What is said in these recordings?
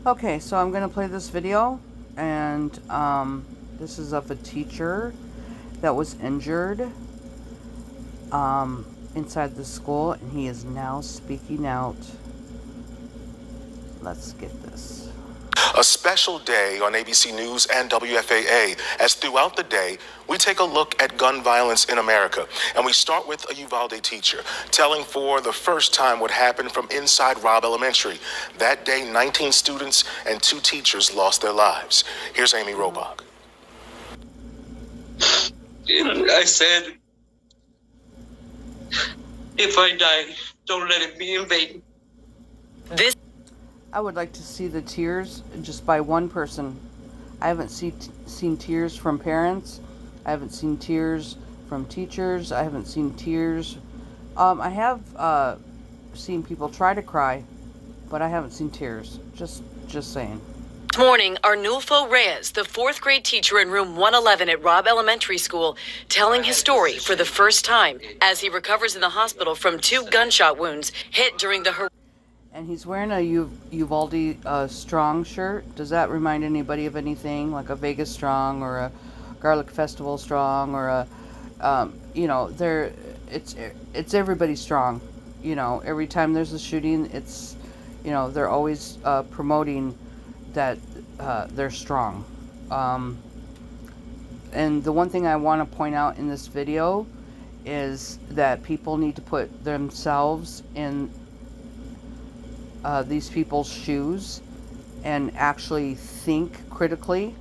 Okay, so I'm going to play this video, and this is of a teacher that was injured inside the school, and he is now speaking out. Let's get this. A special day on ABC News and WFAA, as throughout the day, we take a look at gun violence in America. And we start with a Uvalde teacher telling for the first time what happened from inside Robb Elementary. That day, 19 students and 2 teachers lost their lives. Here's Amy Robach. I said, if I die, don't let it be in vain. I would like to see the tears just by one person. I haven't seen tears from parents. I haven't seen tears from teachers. I haven't seen tears. I have seen people try to cry, but I haven't seen tears. Just saying. This morning, Arnulfo Reyes, the 4th grade teacher in room 111 at Robb Elementary School, telling his story for the first time as he recovers in the hospital from 2 gunshot wounds hit during the And he's wearing a Uvalde Strong shirt. Does that remind anybody of anything? Like a Vegas Strong or a Garlic Festival Strong or a, it's everybody strong. You know, every time there's a shooting, it's, they're always promoting that they're strong. And the one thing I want to point out in this video is that people need to put themselves in these people's shoes and actually think critically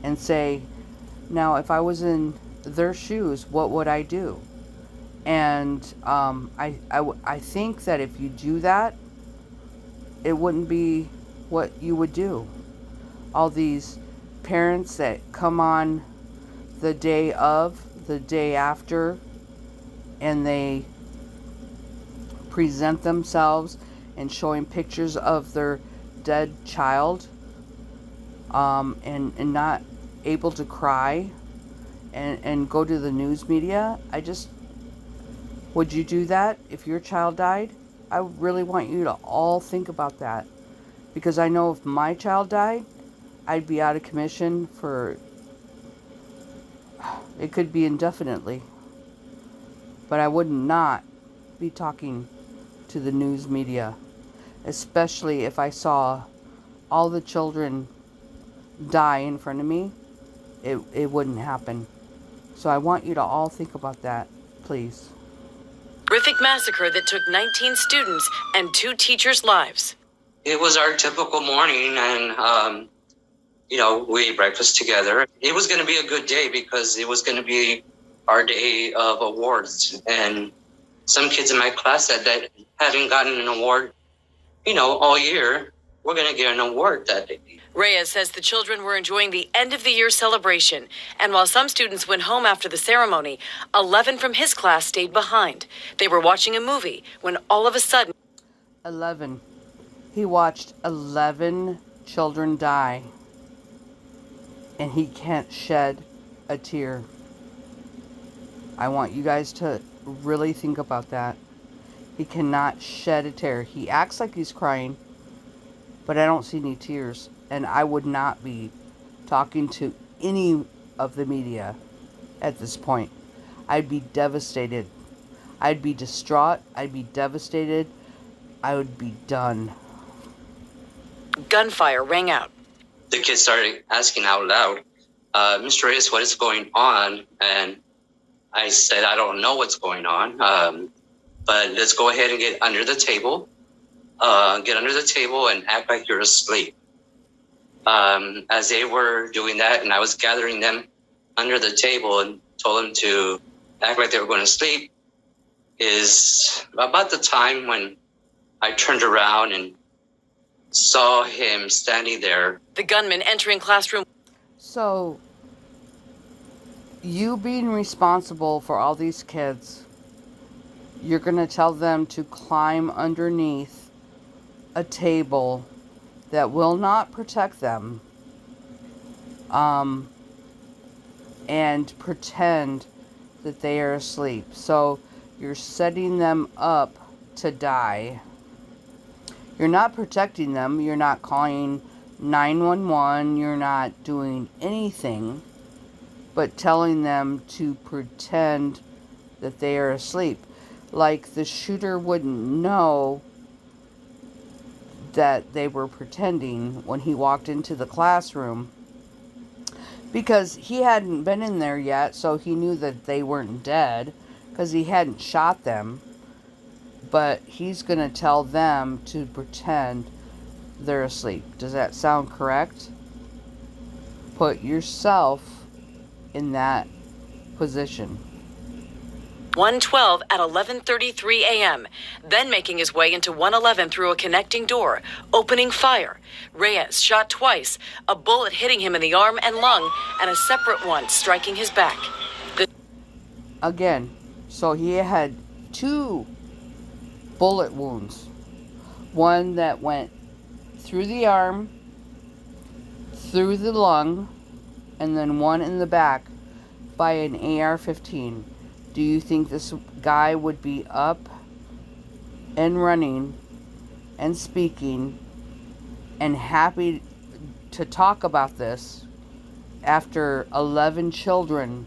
and say, now if I was in their shoes, what would I do? And I think that if you do that, it wouldn't be what you would do. All these parents that come on the day of, the day after, and they present themselves and showing pictures of their dead child, and not able to cry and go to the news media. Would you do that if your child died? I really want you to all think about that, because I know if my child died, I'd be out of commission for, it could be indefinitely, but I would not be talking to the news media, especially if I saw all the children die in front of me. It wouldn't happen. So I want you to all think about that, please. horrific massacre that took 19 students and 2 teachers' lives. It was our typical morning, and we ate breakfast together. It was going to be a good day because it was going to be our day of awards. And some kids in my class said that having gotten an award, all year, we're going to get an award that day. Reyes says the children were enjoying the end of the year celebration, and while some students went home after the ceremony, 11 from his class stayed behind. They were watching a movie when all of a sudden 11. He watched 11 children die, and he can't shed a tear. I want you guys to really think about that. He cannot shed a tear. He acts like he's crying, but I don't see any tears. And I would not be talking to any of the media at this point. I'd be devastated. I'd be distraught. I'd be devastated. I would be done. gunfire rang out. The kids started asking out loud, Mr. Reyes, what is going on? And I said, I don't know what's going on, but let's go ahead and get under the table. Get under the table and act like you're asleep. As they were doing that, and I was gathering them under the table and told them to act like they were going to sleep, is about the time when I turned around and saw him standing there. The gunman entering classroom. So, you being responsible for all these kids, you're going to tell them to climb underneath a table that will not protect them, and pretend that they are asleep. So you're setting them up to die. You're not protecting them. You're not calling 911. You're not doing anything but telling them to pretend that they are asleep. Like the shooter wouldn't know that they were pretending when he walked into the classroom, because he hadn't been in there yet, so he knew that they weren't dead because he hadn't shot them. But he's going to tell them to pretend they're asleep. Does that sound correct? Put yourself in that position. 112 at 11:33 a.m., then making his way into 111 through a connecting door, opening fire. Reyes shot twice, a bullet hitting him in the arm and lung, and a separate one striking his back. Again, so he had 2 bullet wounds. One that went through the arm, through the lung, and then one in the back by an AR-15. Do you think this guy would be up and running and speaking and happy to talk about this after 11 children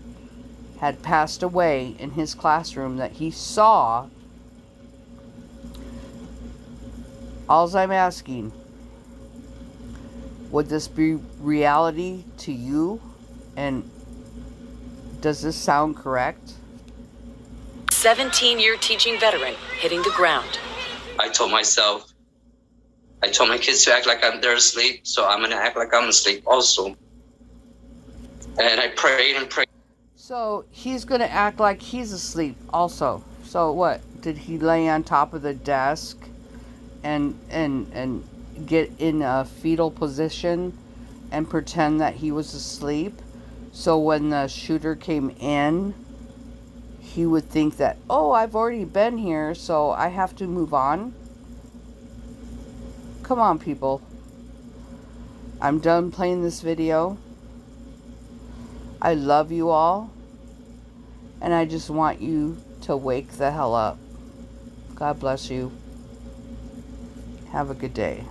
had passed away in his classroom that he saw? All I'm asking, would this be reality to you? And does this sound correct? 17-year teaching veteran hitting the ground. I told my kids to act like they're asleep, so I'm going to act like I'm asleep also. And I prayed and prayed. So he's going to act like he's asleep also. So what? Did he lay on top of the desk and get in a fetal position and pretend that he was asleep? So when the shooter came in, he would think that, oh, I've already been here, so I have to move on? Come on, people. I'm done playing this video. I love you all. And I just want you to wake the hell up. God bless you. Have a good day.